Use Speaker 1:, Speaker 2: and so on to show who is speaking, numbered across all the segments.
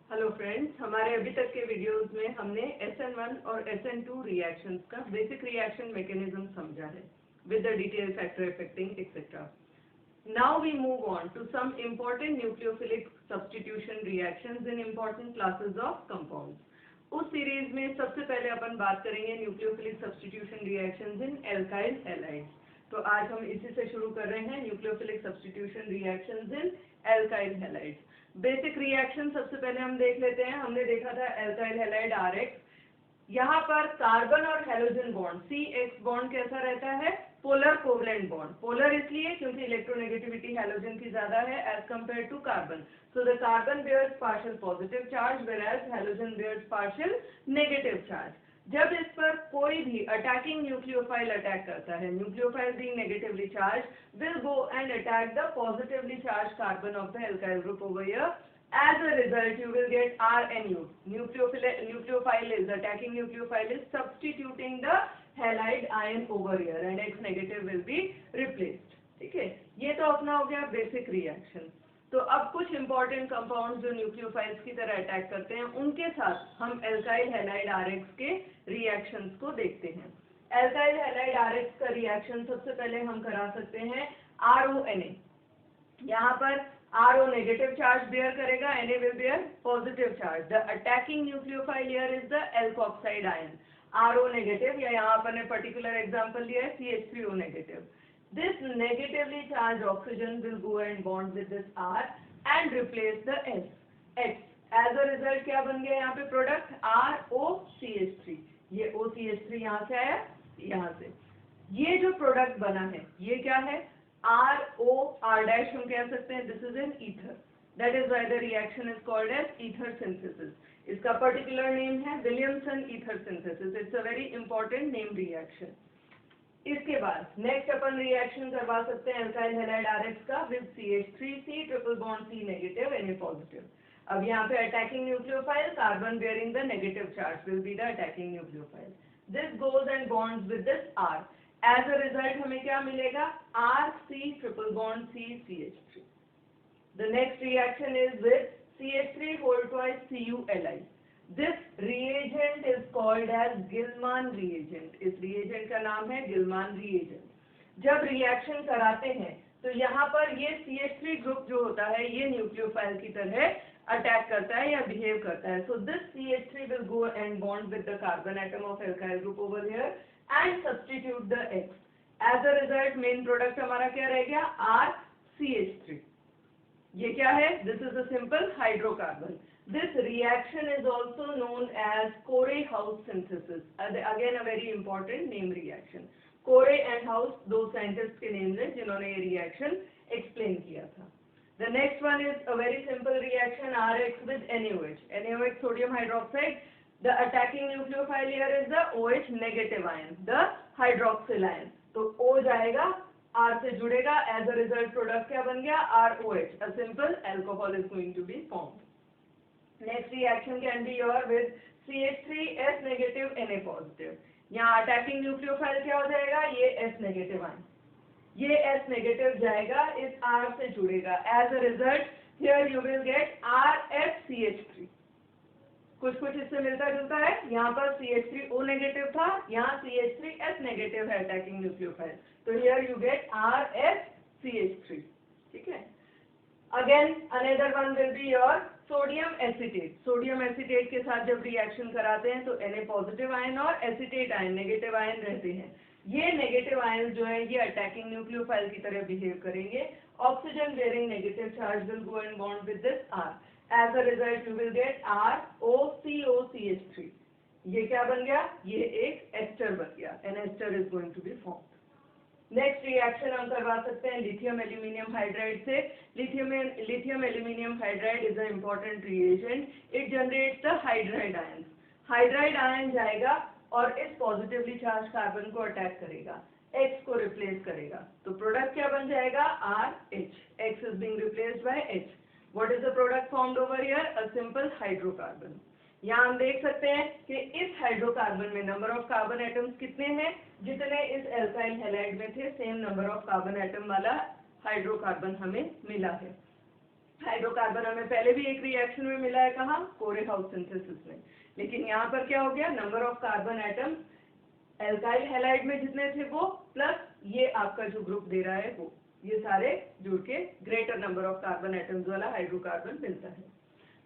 Speaker 1: Hello friends, हमारे अभी तक के वीडियोस में हमने SN1 और SN2 रिएक्शंस का बेसिक रिएक्शन मैकेनिज्म समझा है with the detail factor affecting etcetera. Now we move on to some important nucleophilic substitution reactions in important classes of compounds. उस सीरीज में सबसे पहले अपन बात करेंगे nucleophilic substitution reactions in alkyl halides. तो आज हम इसी से शुरू कर रहे हैं, nucleophilic substitution reactions in alkyl halides. Basic reaction सबसे पहले हम देख लेते हैं. हमने देखा था एल्काइल हैलाइड RX. यहाँ पर कार्बन और हैलोजन बॉन्ड CX बॉन्ड कैसा रहता है? Polar covalent bond. पोलर इसलिए क्योंकि इलेक्ट्रोनेगेटिविटी हैलोजन की ज्यादा है as compared to carbon. So the carbon bears partial positive charge whereas halogen bears partial negative charge. जब इस पर कोई भी अटैकिंग न्यूक्लियोफाइल अटैक करता है, nucleophile being negatively charge will go and attack the positively charge carbon of the alkyl group over here. As a result, you will get RNU. Nucleophile is attacking nucleophile is substituting the halide ion over here, and X negative will be replaced. ठीक है, ये तो अपना हो गया basic reaction. तो अब कुछ इंपॉर्टेंट कंपाउंड्स जो न्यूक्लियोफाइल्स की तरह अटैक करते हैं, उनके साथ हम एल्काइल हैलाइड RX के रिएक्शंस को देखते हैं. एल्काइल हैलाइड RX का रिएक्शन सबसे पहले हम करा सकते हैं RONA. यहाँ पर RO नेगेटिव चार्ज बेयर करेगा, Na will bear positive charge. The attacking nucleophile here is the alkoxide ion. RO negative, या यहाँ पर ने पर्टिकुलर एग्जांपल लिया है CH3O negative. This negatively charged oxygen will go and bond with this R and replace the X. As a result क्या बन गया यहाँ पे प्रोडक्ट ROCH3. ये OCH3 यहाँ से आया, यहाँ से. ये जो प्रोडक्ट बना है ये क्या है? ROR' हम कह सकते हैं. This is an ether. That is why the reaction is called as ether synthesis. इसका पर्टिकुलर नेम है Williamson ether synthesis. It's a very important name reaction. इसके बाद नेक्स्ट अपन रिएक्शन करवा सकते हैं एल्काइल हैलाइड RX का with CH3C triple bond C negative Na positive. अब यहाँ पे attacking nucleophile carbon bearing the negative charge will be the attacking nucleophile. This goes and bonds with this R. As a result हमें क्या मिलेगा? RC triple bond CH3. The next reaction is with CH3 whole twice CuLi. This reagent is called as Gilman reagent. इस reagent का नाम है Gilman reagent. जब reaction कराते हैं तो यहाँ पर ये CH3 ग्रुप जो होता है ये न्यूक्लियोफाइल की तरह अटैक करता है या बिहेव करता है. So this CH3 will go and bond with the carbon atom of alkyl group over here and substitute the X. As a result main product हमारा क्या रह गया? RCH3. ये क्या है? This is a simple hydrocarbon. This reaction is also known as Corey-House synthesis. Again a very important name reaction. Corey and House दो scientist के name हैं जिन्होंने ये रिएक्शन एक्सप्लेन किया था. The next one is a very simple reaction RX with NaOH. NaOH sodium hydroxide. The attacking nucleophile here is the OH negative ion, the hydroxyl ion. तो O जाएगा, R से जुड़ेगा. As a result product क्या बन गया? ROH. A simple alcohol is going to be formed. Next reaction can be your with CH3S negative Na positive. यहाँ attacking nucleophile क्या हो जाएगा? ये S नेगेटिव आयन. ये S नेगेटिव जाएगा, इस R से जुड़ेगा. As a result here you will get RFCH3. कुछ इससे मिलता जुलता है. यहाँ पर CH3O नेगेटिव था, यहाँ CH3S नेगेटिव है अटैकिंग न्यूक्लियोफाइल. तो here you get RFCH3. ठीक है. Again another one will be your sodium acetate. Sodium acetate के साथ जब रिएक्शन कराते हैं तो Na पॉजिटिव आयन और एसीटेट आयन नेगेटिव आयन रहते हैं. ये नेगेटिव आयन जो है ये अटैकिंग न्यूक्लियोफाइल की तरह बिहेव करेंगे. Oxygen bearing negative charge will go and bond with this R. As a result you will get ROCOCH3. ये क्या बन गया? ये एक एस्टर बन गया. An ester is going to be formed. Next reaction हम करवा सकते हैं लिथियम एल्यूमिनियम हाइड्राइड से. Lithium aluminium hydride is a important reagent. It generates the hydride ion. Hydride ion जाएगा और इस पॉजिटिवली चार्ज कार्बन को अटैक करेगा, X को रिप्लेस करेगा. तो प्रोडक्ट क्या बन जाएगा? RH. X is being replaced by H. What is the product formed over here? A simple hydrocarbon. यहाँ हम देख सकते हैं कि इस हाइड्रोकार्बन में नंबर ऑफ कार्बन एटम्स कितने हैं? जितने इस एल्काइल हैलाइड में थे same number of carbon atom वाला हाइड्रोकार्बन हमें मिला है. हाइड्रोकार्बन हमें पहले भी एक रिएक्शन में मिला है, कहाँ, कोरेहाउस सिंथेसिस में। लेकिन यहाँ पर क्या हो गया, number of carbon atom alkyl halide में जितने थे वो प्लस ये आपका जो ग्रुप दे रहा है वो, ये सारे जुड़ के greater number of carbon atoms वाला हाइड्रोकार्बन मिलता है।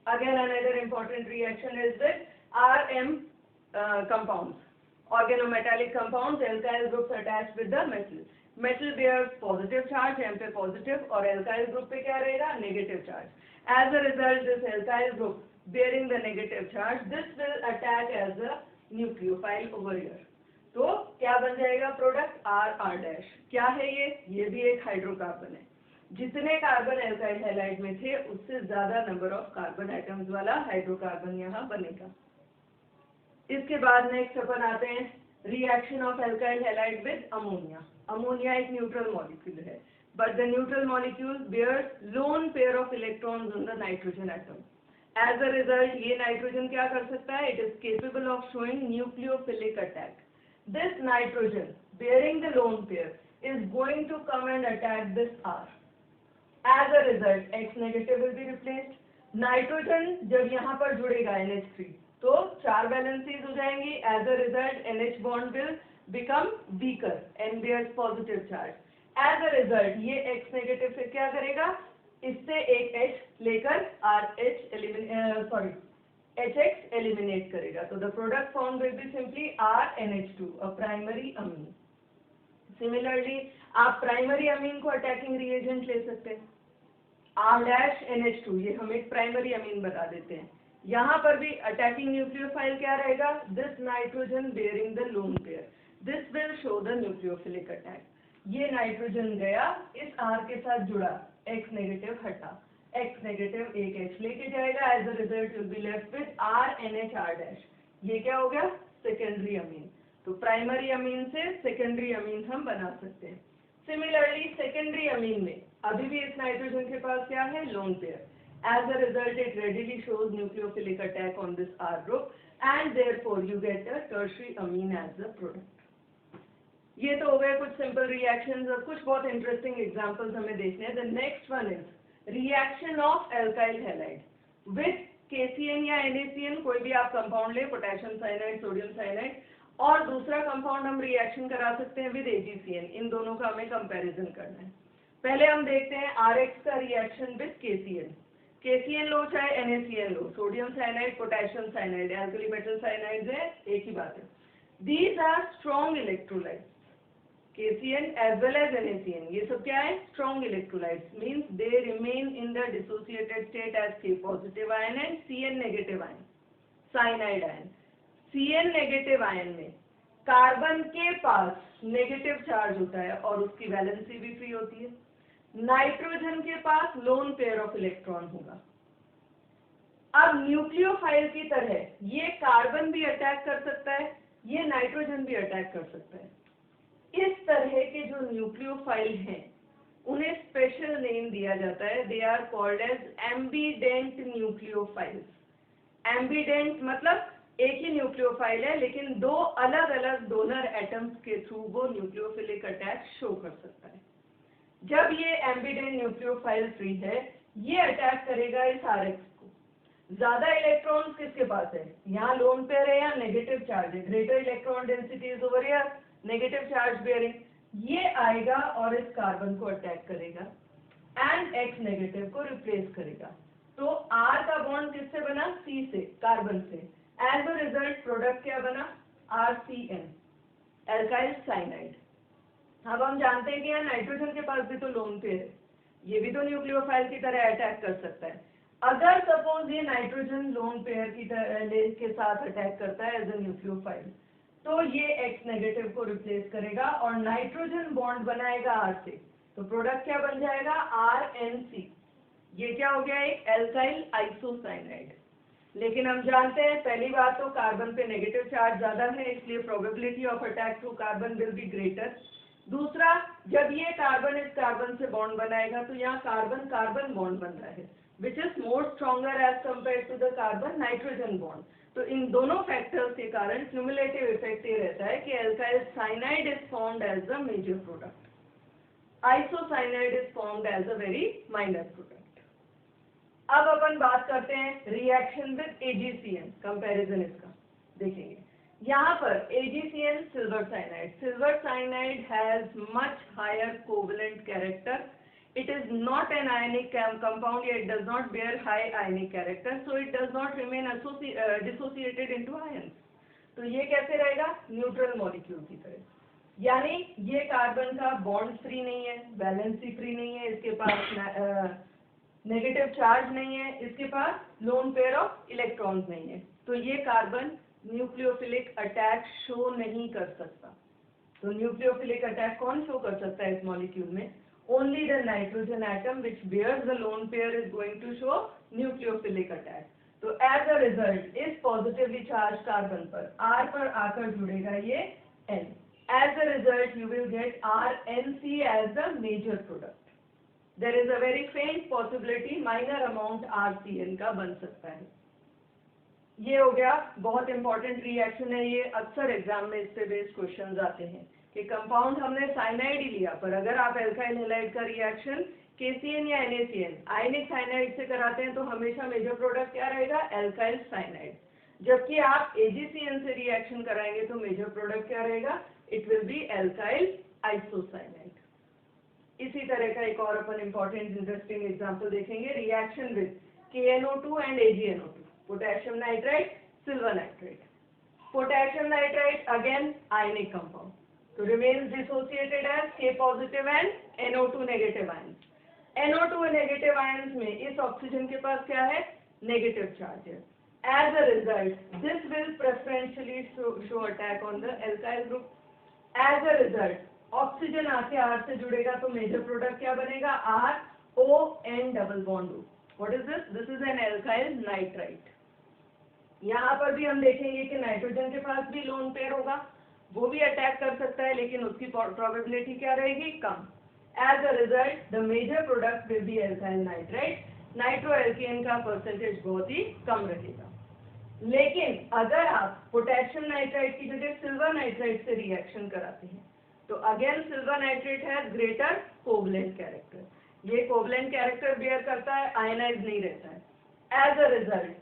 Speaker 1: Again another important reaction is that RM compounds, organometallic compounds, alkyl groups attached with the metal. Metal bears positive charge, M पे positive, और alkyl group पे क्या रहेगा, negative charge. As a result, this alkyl group bearing the negative charge, this will attack as a nucleophile over here. तो क्या बन जाएगा product, R dash. क्या है ये भी एक हाइड्रोकार्बन है। जितने कार्बन एल्काइल हैलाइड में थे उससे ज्यादा नंबर ऑफ कार्बन एटम्स वाला हाइड्रोकार्बन यहाँ बनेगा। इसके बाद नेक्स्ट अपन आते हैं reaction of alkyl halide with ammonia. Ammonia एक न्यूट्रल मॉलिक्यूल है, but the neutral molecule bears lone pair of electrons on the nitrogen atom. As a result ये नाइट्रोजन क्या कर सकता है, it is capable of showing nucleophilic attack. This nitrogen bearing the lone pair is going to come and attack this R. As a result, X negative will be replaced. Nitrogen जब यहाँ पर जुड़ेगा NH3 तो 4 valencies हो जाएंगी। As a result, NH bond will become weaker and bears positive charge. As a result, ये X negative से क्या करेगा, इससे एक H लेकर HX एलिमिनेट करेगा। तो the product form will be simply RNH2, a primary amine. Similarly आप प्राइमरी अमीन को अटैकिंग रिएजेंट ले सकते हैं, R-NH2, ये हम एक प्राइमरी अमीन बता देते हैं। यहाँ पर भी अटैकिंग न्यूक्लियोफाइल क्या रहेगा, this nitrogen bearing the lone pair, this will show the nucleophilic attack. ये नाइट्रोजन गया, इस R के साथ जुड़ा, X नेगेटिव हटा, X नेगेटिव एक H लेके जाएगा। As a result will be left with RNH dash. ये क्या हो गया, सेकेंडरी अमीन। तो प्राइमरी अमीन से सेकेंडरी अमीन हम बना सकते हैं। सिमिलरली सेकेंडरी अमीन में अभी भी इस नाइट्रोजन के पास क्या है, lone pair. As a result it readily shows nucleophilic attack on this R group and therefore you get a tertiary amine as a product. ये तो हो गए कुछ सिंपल रिएक्शंस, और कुछ बहुत इंटरेस्टिंग एग्जांपल्स हमें देखने हैं। The next one is reaction of alkyl halide with KCN या NaCN, कोई भी आप कंपाउंड ले, पोटेशियम साइनाइड, सोडियम साइनाइड, और दूसरा कंपाउंड हम रिएक्शन करा सकते हैं विद AgCN। इन दोनों का हमें कंपैरिजन करना है। पहले हम देखते हैं RX का रिएक्शन विद KCN। KCN लो चाहे NaCN लो, sodium cyanide, potassium cyanide, alkali metal cyanide है, एक ही बात है। These are strong electrolytes, KCN as well as NaCN, ये सब क्या है, strong electrolytes, means they remain in the dissociated state as K positive ion and Cn negative ion, cyanide ion. Cn negative ion में carbon के पास negative charge होता है और उसकी वैलेंसी भी फ्री होती है। नाइट्रोजन के पास लोन पेयर ऑफ इलेक्ट्रॉन होगा। अब न्यूक्लियोफाइल की तरह ये कार्बन भी अटैक कर सकता है, ये नाइट्रोजन भी अटैक कर सकता है। इस तरह के जो न्यूक्लियोफाइल हैं उन्हें स्पेशल नेम दिया जाता है, they are called as ambident nucleophiles. Ambident मतलब एक ही न्यूक्लियोफाइल है लेकिन दो अलग अलग डोनर एटम्स के थ्रू वो न्यूक्लियोफिलिक अटैक शो कर सकता है। जब ये एम्बीडेंट न्यूक्लियोफाइल फ्री है, ये अटैक करेगा इस RX को। ज्यादा इलेक्ट्रॉन्स किसके पास है, यहाँ लोन पेयर है या नेगेटिव चार्ज है, greater electron density is over here, negative charge bearing, ये आएगा और इस कार्बन को अटैक करेगा एंड X नेगेटिव को रिप्लेस करेगा। तो R का बॉन्ड किससे बना, C से, कार्बन से। एज अ रिजल्ट प्रोडक्ट क्या बना, RCN, एल्काइल साइनाइड। अब हम जानते हैं कि यहाँ नाइट्रोजन के पास भी तो लोन पेयर है, ये भी तो न्यूक्लियोफाइल की तरह अटैक कर सकता है। अगर सपोज ये नाइट्रोजन लोन पेयर की तरह के साथ अटैक करता है एज ए न्यूक्लियोफाइल, तो ये X नेगेटिव को रिप्लेस करेगा और नाइट्रोजन बॉन्ड बनाएगा R से। तो प्रोडक्ट क्या बन जाएगा, RNC। ये क्या हो गया, एक एल्काइल आइसोसाइनाइड। लेकिन हम जानते हैं पहली बात तो कार्बन पे नेगेटिव चार्ज ज्यादा है, इसलिए probability of attack through carbon will be greater. दूसरा, जब ये कार्बन इस कार्बन से बॉन्ड बनाएगा तो यहाँ कार्बन कार्बन बॉन्ड बन रहा है, which is more stronger as compare to the carbon nitrogen bond. तो इन दोनों फैक्टर्स के कारण क्यूमुलेटिव इफेक्ट ये रहता है कि alkyl cyanide is formed as the major product, isocyanide is formed as a very minor product. अब अपन बात करते हैं रिएक्शन विद AgCN, कंपैरिजन इसका देखेंगे। यहाँ पर AgCN silver cyanide has much higher covalent character. It is not an ionic compound, yet it does not bear high ionic character, so it does not remain dissociated into ions. तो ये कैसे रहेगा? Neutral molecule की तरह, यानी ये carbon का bond free नहीं है, वैलेंसी फ्री नहीं है, इसके पास नेगेटिव चार्ज नहीं है, इसके पास लोन पेयर ऑफ इलेक्ट्रॉन्स नहीं है, तो ये कार्बन न्यूक्लियोफिलिक अटैक शो नहीं कर सकता। तो न्यूक्लियोफिलिक अटैक कौन शो कर सकता है इस मॉलिक्यूल में? Only the nitrogen atom which bears the lone pair is going to show nucleophilic attack. तो as a result इस positively charged carbon पर R पर आकर जुड़ेगा ये N. As a result you will get RNC as the major product. There is a very faint possibility minor amount RCN का बन सकता है। ये हो गया, बहुत इंपॉर्टेंट रिएक्शन है ये, अक्सर एग्जाम में इससे बेस्ड क्वेश्चंस आते हैं कि कंपाउंड हमने साइनाइड ही लिया, पर अगर आप एल्काइल हैलाइड का रिएक्शन KCN या NaCN आयनिक साइनाइड से कराते हैं तो हमेशा मेजर प्रोडक्ट क्या रहेगा? Alkyl cyanide. जबकि आप AgCN से रिएक्शन कराएंगे तो मेजर प्रोडक्ट क्या रहेगा? It will be alkyl isocyanide. इसी तरह का एक और अपन इंपॉर्टेंट इंटरेस्टिंग एग्जाम्पल देखेंगे, reaction with KNO2 and AgNO2, potassium nitrite, silver nitrite. Potassium nitrite again ionic compound, तो remains dissociated as K positive and NO2 negative ions. NO2 negative ions में इस oxygen के पास क्या है? नेगेटिव चार्ज है। As a result, this will preferentially show attack on the alkyl group. As a result, oxygen आके R से जुड़ेगा तो मेजर प्रोडक्ट क्या बनेगा? R O N double bond O. What is this? This is an alkyl nitrite. यहाँ पर भी हम देखेंगे कि नाइट्रोजन के पास भी लोन पेयर होगा, वो भी अटैक कर सकता है, लेकिन उसकी प्रोबेबिलिटी क्या रहेगी? कम। As a result the major product will be alkyl nitrite, nitroalkane का परसेंटेज बहुत ही कम रहेगा। लेकिन अगर आप पोटेशियम नाइट्राइट की जगह सिल्वर नाइट्राइट से रिएक्शन कराते हैं तो again silver nitrate has greater covalent character, ये कोवलेंट कैरेक्टर बियर करता है, आयनाइज नहीं रहता है। एज अ रिजल्ट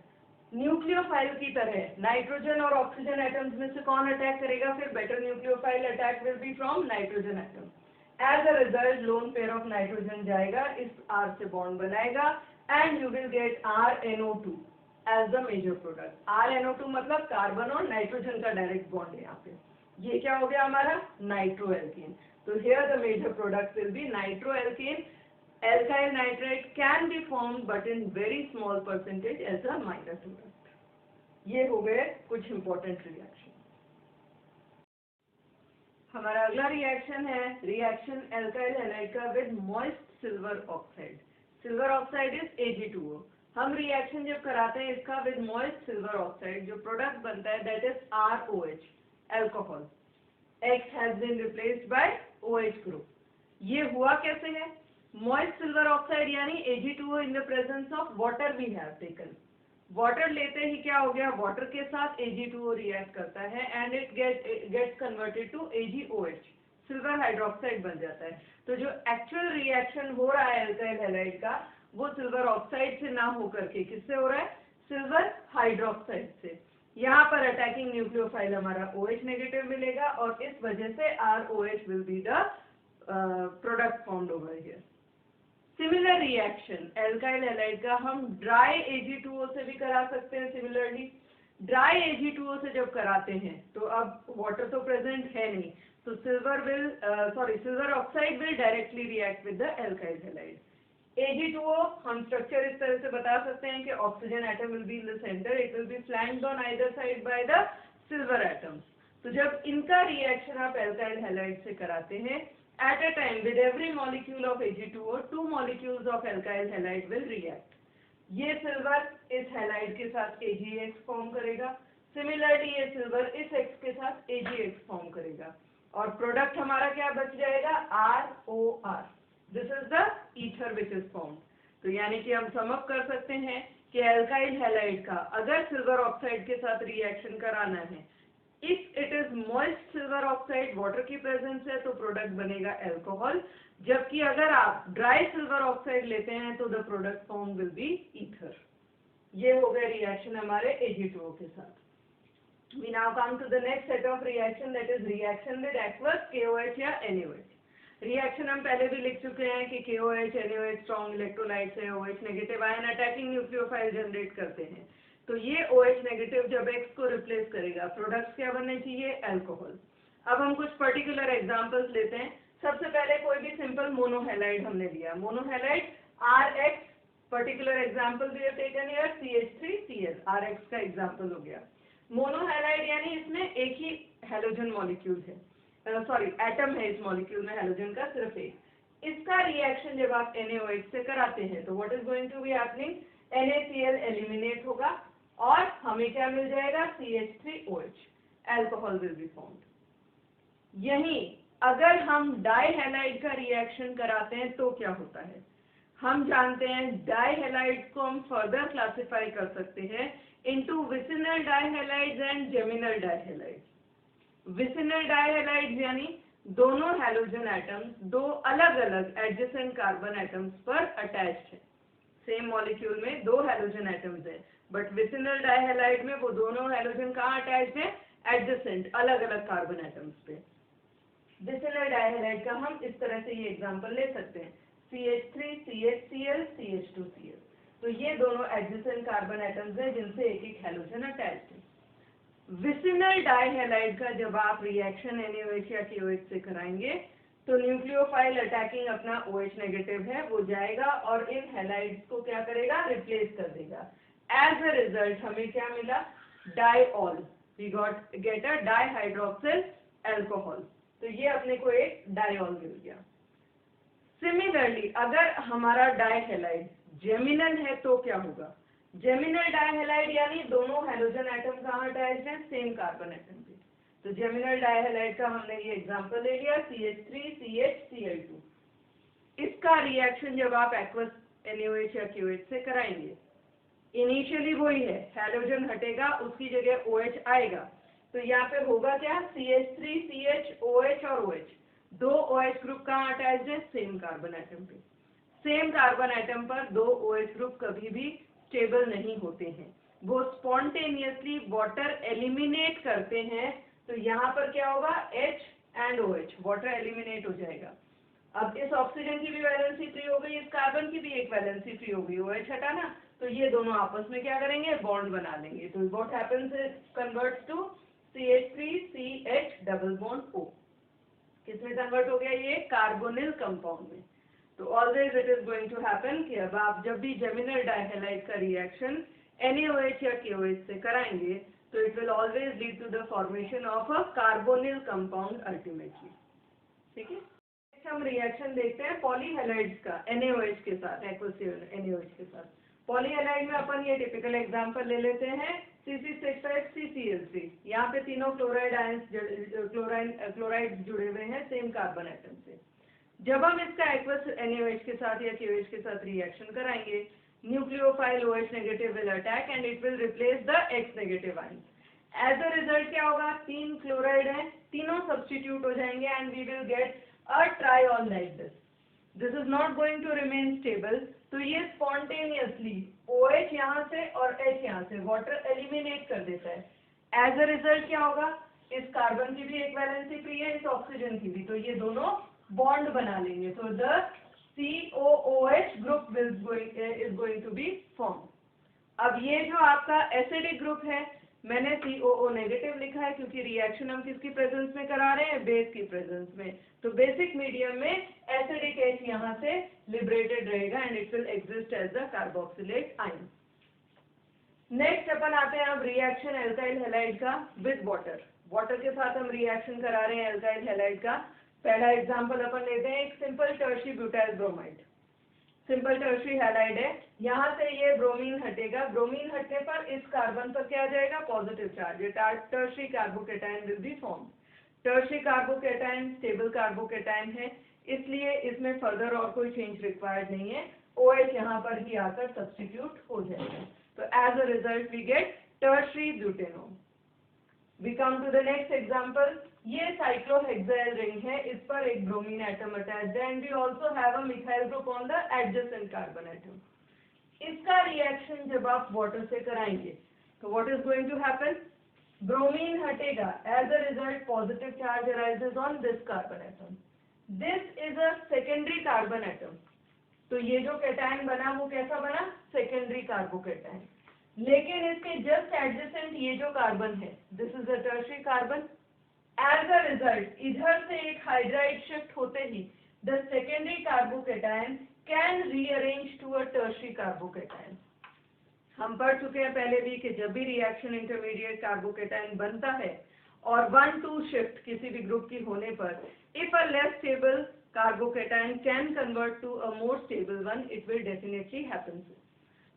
Speaker 1: न्यूक्लियोफाइल की तरह नाइट्रोजन और ऑक्सीजन एटम्स में से कौन अटैक करेगा? फिर better nucleophile attack will be from nitrogen atom. As a result lone pair of nitrogen जाएगा, इस R से बॉन्ड बनाएगा and you will get RNO2 as the major product. RNO2 मतलब कार्बन और नाइट्रोजन का डायरेक्ट बॉन्ड है यहाँ पे। ये क्या हो गया हमारा? नाइट्रोएल्केन। तो here the major product will be nitroalkane. Alkyl nitrate can be formed but in very small percentage as a minor product. ये हो गए कुछ important reaction. हमारा अगला रिएक्शन है रिएक्शन एल्काइल हैलाइड का with moist silver oxide. Silver oxide is Ag2O. हम reaction जब कराते हैं इसका विद मॉइस्ट सिल्वर ऑक्साइड, जो प्रोडक्ट बनता है that is ROH, alcohol. X has been replaced by OH group. ये हुआ कैसे है? मॉइस्ट सिल्वर ऑक्साइड यानी Ag2O in the presence of water we have taken. Water लेते ही क्या हो गया? वाटर के साथ Ag2O रिएक्ट करता है and it gets converted to AgOH, silver hydroxide बन जाता है. तो जो एक्चुअल रिएक्शन हो रहा है एल्काइल हैलाइड का वो सिल्वर ऑक्साइड से ना होकर के किससे हो रहा है? सिल्वर हाइड्रोक्साइड से. यहाँ पर अटैकिंग न्यूक्लियोफाइल हमारा OH नेगेटिव मिलेगा और इस वजह से ROH will be the product formed over here. Similar reaction alkyl halide का हम ड्राई Ag2O से भी करा सकते हैं. सिमिलरली ड्राई Ag2O से जब कराते हैं तो अब वाटर तो प्रेजेंट है नहीं, तो silver oxide will directly react with the alkyl halide. Ag2O हम स्ट्रक्चर इस तरह से बता सकते हैं कि oxygen atom will be in the centre, it will be flanked on either side by the silver atoms. तो जब इनका रिएक्शन आप एल्काइल हैलाइड से कराते हैं, at a time with every molecule of Ag2O, 2 molecules of alkyl halide will react. ये silver इस halide के साथ AgX फॉर्म करेगा, सिमिलरली ये सिल्वर इस X के साथ AgX फॉर्म करेगा और प्रोडक्ट हमारा क्या बच जाएगा? ROR. This is the ether which is form. तो यानी कि हम सम अप कर सकते हैं कि एल्काइल हैलाइड का अगर सिल्वर ऑक्साइड के साथ रिएक्शन कराना है, if it is moist silver oxide, water की प्रेजेंस है, तो प्रोडक्ट बनेगा अल्कोहल. जबकि अगर आप ड्राई सिल्वर ऑक्साइड लेते हैं तो the product form will be ether. ये हो गए रिएक्शन हमारे Ag2O के साथ। We now come to the next set of reaction, that is reaction with aqueous KOH या NaOH। रिएक्शन हम पहले भी लिख चुके हैं कि KOH NaOH स्ट्रॉन्ग इलेक्ट्रोलाइट्स है, OH negative ion attacking nucleophile generate करते हैं। तो ये OH नेगेटिव जब X को रिप्लेस करेगा, प्रोडक्ट्स क्या बनने चाहिए, अल्कोहल। अब हम कुछ पर्टिकुलर एग्जांपल्स लेते हैं। सबसे पहले कोई भी सिंपल मोनोहैलाइड हमने लिया, monohalide RX, particular example we have taken here CH3Cl, RX का एग्जांपल हो गया। मोनोहैलाइड यानी इसमें एक ही हैलोजन मॉलिक्यूल है, एटम है इस मॉलिक्यूल में, हैलोजन का सिर्फ एक। इसका रिएक्शन जब आप NaOH से कराते हैं तो what is going to be happening, NaCl eliminate होगा और हमें क्या मिल जाएगा, CH3OH, alcohol will be formed. यही अगर हम डाइहैलाइड का रिएक्शन कराते हैं तो क्या होता है, हम जानते हैं डाइहैलाइड्स को हम फर्दर क्लासिफाई कर सकते हैं into vicinal dihalides and geminal dihalides. Vicinal dihalides यानी दोनों हैलोजन एटम्स दो अलग अलग एडजेसेंट कार्बन एटम्स पर अटैच्ड है। सेम मॉलिक्यूल में दो हैलोजन एटम्स हैं, बट विसिनल डाइहैलाइड में वो दोनों हैलोजन कहाँ अटैच्ड है, एडजेसेंट अलग अलग कार्बन एटम्स पे। विसिनल डाइहैलाइड का हम इस तरह से ये एग्जांपल ले सकते हैं, CH3CHCl CH2Cl। तो ये दोनों एडजेसेंट कार्बन एटम्स हैं जिनसे एक एक हैलोजन अटैच्ड है। विसिनल डाइहैलाइड का जब आप रिएक्शन NaOH या KOH से कराएंगे तो न्यूक्लियोफाइल अटैकिंग अपना OH नेगेटिव है, वो जाएगा और इन हैलाइड्स को क्या करेगा, रिप्लेस कर देगा। एज अ रिजल्ट हमें क्या मिला, diol, we get a dihydroxyl alcohol. तो ये अपने को एक डाइऑल मिल गया। सिमिलरली अगर हमारा डाइहैलाइड जेमिनल है तो क्या होगा, जेमिनल डाइहैलाइड यानी दोनों हैलोजन एटम कहाँ अटैच्ड है, सेम कार्बन एटम पे। तो जेमिनल डाइहैलाइड का हमने ये एग्जांपल ले लिया CH3CHCl2। इसका रिएक्शन जब आप एक्वस NaOH या KOH से कराएंगे, इनिशियली वही है, हैलोजन हटेगा उसकी जगह OH आएगा। तो यहाँ पे होगा क्या, CH3CH OH और OH, दो OH ग्रुप कहाँ अटैच्ड है, सेम कार्बन एटम पे। सेम कार्बन एटम पर दो OH ग्रुप कभी भी स्टेबल नहीं होते हैं, वो स्पॉन्टेनियसली वाटर एलिमिनेट करते हैं। तो यहाँ पर क्या होगा, H and OH, water eliminate हो जाएगा। अब इस ऑक्सीजन की भी वैलेंसी फ्री हो गई, इस कार्बन की भी एक वैलेंसी फ्री हो गई, OH हटा ना, तो ये दोनों आपस में क्या करेंगे, बॉन्ड बना लेंगे। तो what happens is converts to CH3CH double bond O। किसमें कन्वर्ट हो गया, ये कार्बोनिल कंपाउंड में। तो always it is going to happen कि अब आप जब भी जेमिनल डाइहैलाइड का रिएक्शन NaOH या KOH से कराएंगे तो it will always lead to the formation of a carbonyl compound ultimately. ठीक है, हम रिएक्शन देखते हैं पॉलीहैलाइड्स का NaOH के साथ, एक्वस NaOH के साथ। पॉलीहैलाइड में अपन ये टिपिकल एग्जांपल ले लेते हैं CC6CCl3। यहाँ पे तीनों क्लोराइड आयंस क्लोराइड जुड़े हुए हैं सेम कार्बन एटम से। जब हम इसका एक्वस NaOH के साथ या KOH के साथ रिएक्शन कराएंगे, nucleophile OH negative will attack and it will replace the X negative ions. As a result क्या होगा, तीन क्लोराइड हैं, तीनों सब्स्टिट्यूट हो जाएंगे and we will get a triol like this. This is not going to remain stable. तो ये spontaneously OH यहाँ से और H यहाँ से वाटर एलिमिनेट कर देता है। एज अ रिजल्ट क्या होगा, इस कार्बन की भी एक वैलेंसी फ्री है, इस ऑक्सीजन की भी, तो ये दोनों बॉन्ड बना लेंगे। तो the COOH group is going to be form. अब ये जो आपका एसिडिक ग्रुप है, मैंने COO नेगेटिव लिखा है क्योंकि रिएक्शन हम किसकी प्रेजेंस में करा रहे हैं, बेस की प्रेजेंस में। तो बेसिक मीडियम में एसिडिक H यहाँ से लिबरेटेड रहेगा and it will exist as the carboxylate ion. Next अपन आते हैं अब रिएक्शन एल्काइल हैलाइड का विद वाटर। वाटर के साथ हम रिएक्शन करा रहे हैं एल्काइल हैलाइड का। पहला एग्जांपल अपन लेते हैं, एक simple tertiary butyl bromide. Simple tertiary halide है, यहाँ से ये ब्रोमीन हटेगा, ब्रोमीन हटने पर इस कार्बन पर क्या आ जाएगा, पॉजिटिव चार्ज। ये tertiary carbocation will be form. Tertiary carbocation stable carbocation है, इसलिए इसमें फर्दर और कोई चेंज रिक्वायर्ड नहीं है, OH यहाँ पर ही आकर सब्स्टिट्यूट हो जाएगा। तो as a result we get tertiary butanol. We come to the next example. ये साइक्लोहेक्साइल रिंग है, इस पर एक ब्रोमीन एटम अटैच्ड है and we also have a methyl group on the adjacent carbon atom. इसका रिएक्शन जब आप water से कराएंगे तो what is going to happen, bromine हटेगा, as a result positive charge arises on this carbon atom. This is a secondary carbon atom. तो ये जो कैटायन बना वो कैसा बना, सेकेंडरी कार्बोकैटायन। लेकिन इसके जस्ट एडजेसेंट ये जो कार्बन है, this is a tertiary carbon. As a result इधर से एक हाइड्राइड शिफ्ट होते ही the secondary carbocation can rearrange to a tertiary carbocation. हम पढ़ चुके हैं पहले भी कि जब भी रिएक्शन इंटरमीडिएट कार्बोकैटायन बनता है और 1-2 शिफ्ट किसी भी ग्रुप की होने पर, if a less stable carbocation can convert to a more stable one, it will definitely happen.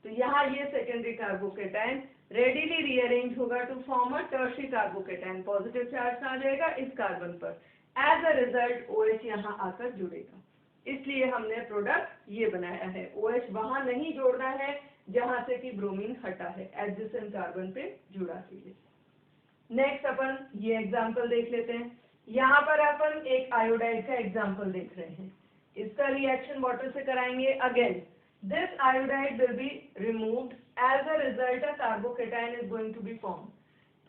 Speaker 1: तो यहाँ ये सेकेंडरी कार्बोकैटायन रेडिली रीअरेंज होगा to form a tertiary carbocation, positive charge आ जाएगा इस कार्बन पर, एज अ रिजल्ट OH यहाँ आकर जुड़ेगा। इसलिए हमने प्रोडक्ट ये बनाया है। OH वहां नहीं जोड़ना है जहां से कि ब्रोमीन हटा है, एडजेसेंट कार्बन पे जुड़ा है। नेक्स्ट अपन ये एग्जांपल देख लेते हैं। यहाँ पर अपन एक आयोडाइड का एग्जांपल देख रहे हैं। इसका रिएक्शन वाटर से कराएंगे। Again this iodide will be removed, as a result a carbocation is going to be form.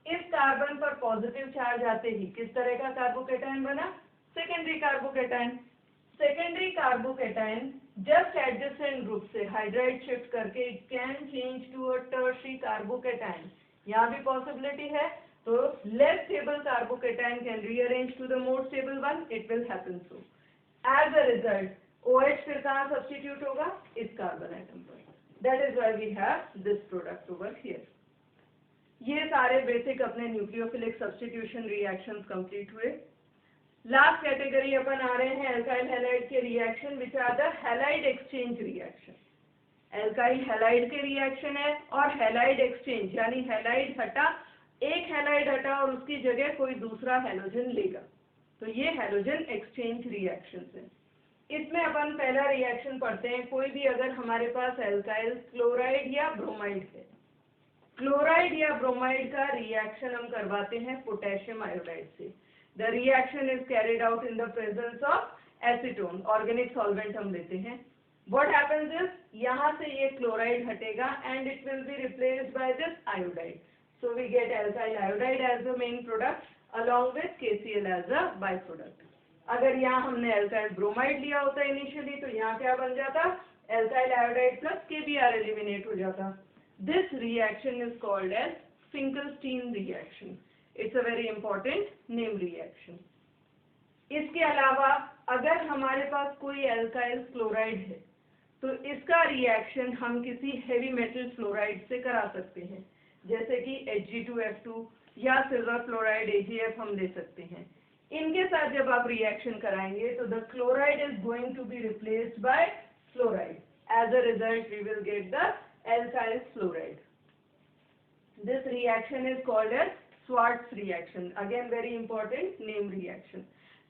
Speaker 1: इस कार्बन पर पॉजिटिव चार्ज आते ही किस तरह का कार्बोकैटायन बना, secondary carbocation. Secondary carbocation just adjacent group से हाइड्राइड शिफ्ट करके it can change to a tertiary carbocation. यहाँ भी पॉसिबिलिटी है। तो less stable carbocation can rearrange to the more stable one, it will happen so. As a result OH फिर कहाँ substitute होगा, इस कार्बन एटम पर। That is why we have this product over here. ये सारे basic अपने nucleophilic substitution reactions complete हुए। Last category अपन आ रहे हैं एल्काइल हैलाइड के reaction, which are the halide exchange reaction. Alkyl halide के रिएक्शन है और हैलाइड एक्सचेंज यानी हैलाइड हटा, एक हैलाइड हटा और उसकी जगह कोई दूसरा हैलोजन लेगा, तो ये हैलोजन एक्सचेंज रिएक्शन है। इसमें अपन पहला रिएक्शन पढ़ते हैं। कोई भी अगर हमारे पास एल्काइल क्लोराइड या ब्रोमाइड है, क्लोराइड या ब्रोमाइड का रिएक्शन हम करवाते हैं पोटेशियम आयोडाइड से। The reaction is carried out in the presence of acetone, organic solvent हम लेते हैं। What happens is यहाँ से ये क्लोराइड हटेगा and it will be replaced by this iodide. So we get alkyl iodide as the main product along with KCl as a byproduct. अगर यहाँ हमने alkyl bromide लिया होता इनिशियली तो यहाँ क्या बन जाता, alkyl iodide plus KBr eliminate हो जाता। This reaction is called as Finkelstein reaction. It's a very important name reaction. इसके अलावा अगर हमारे पास कोई एल्काइल क्लोराइड है तो इसका रिएक्शन हम किसी हेवी मेटल फ्लोराइड से करा सकते हैं, जैसे कि Hg2F2 या सिल्वर फ्लोराइड AgF हम ले सकते हैं। इनके साथ जब आप रिएक्शन कराएंगे तो the chloride is going to be replaced by fluoride. As a result we will get the alkyl fluoride. This reaction is called as Schwarz reaction, again very important name reaction.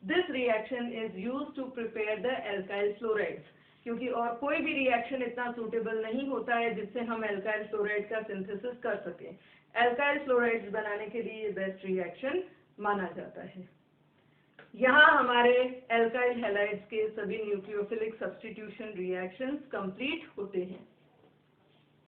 Speaker 1: This reaction is used to prepare the alkyl fluorides, क्योंकि और कोई भी reaction इतना suitable नहीं होता है जिससे हम एल्काइल फ्लोराइड का सिंथेसिस कर सकें। एल्काइल फ्लोराइड्स बनाने के लिए बेस्ट रिएक्शन माना जाता है। यहाँ हमारे एल्काइल हैलाइड्स के सभी न्यूक्लियोफिलिक सब्स्टिट्यूशन रिएक्शंस कंप्लीट होते हैं।